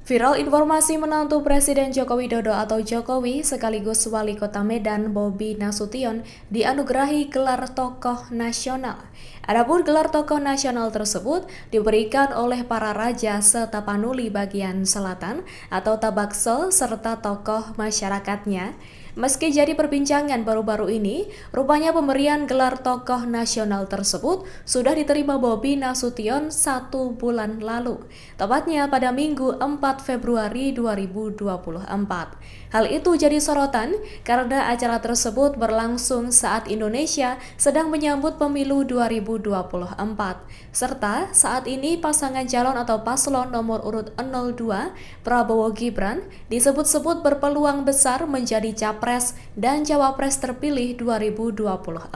Viral informasi menantu Presiden Joko Widodo atau Jokowi sekaligus Wali Kota Medan Bobi Nasution dianugerahi gelar tokoh nasional. Adapun gelar tokoh nasional tersebut diberikan oleh para raja setapanuli bagian selatan atau Tabaksel serta tokoh masyarakatnya. Meski jadi perbincangan baru-baru ini, rupanya pemberian gelar tokoh nasional tersebut sudah diterima Bobi Nasution 1 bulan lalu, tepatnya pada Minggu 4 Februari 2024. Hal itu jadi sorotan karena acara tersebut berlangsung saat Indonesia sedang menyambut pemilu 2024, serta saat ini pasangan calon atau paslon nomor urut 02 Prabowo Gibran disebut-sebut berpeluang besar menjadi capres dan cawapres terpilih 2024.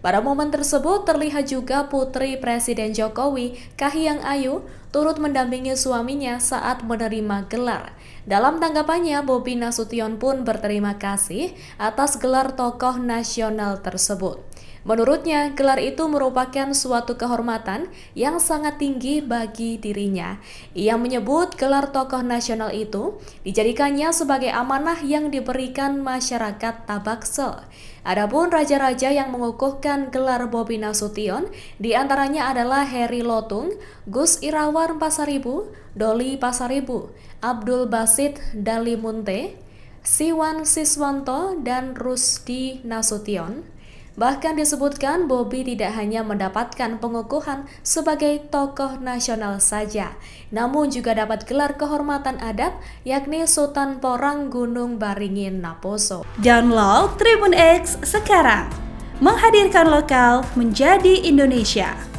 Pada momen tersebut terlihat juga putri Presiden Jokowi, Kahiyang Ayu, turut mendampingi suaminya saat menerima gelar. Dalam tanggapannya, Bobi Nasution pun berterima kasih atas gelar tokoh nasional tersebut. Menurutnya, gelar itu merupakan suatu kehormatan yang sangat tinggi bagi dirinya. Ia menyebut gelar tokoh nasional itu dijadikannya sebagai amanah yang diberikan masyarakat Tabaksel. Adapun raja-raja yang mengukuhkan gelar Bobi Nasution diantaranya adalah Heri Lotung, Gus Irawan Pasaribu, Doli Pasaribu, Abdul Basit Dalimunte, Siwan Siswanto, dan Rusdi Nasution. Bahkan disebutkan Bobi tidak hanya mendapatkan pengukuhan sebagai tokoh nasional saja, namun juga dapat gelar kehormatan adat yakni Sultan Porang Gunung Baringin Naposo. Download Tribun X sekarang, menghadirkan lokal menjadi Indonesia.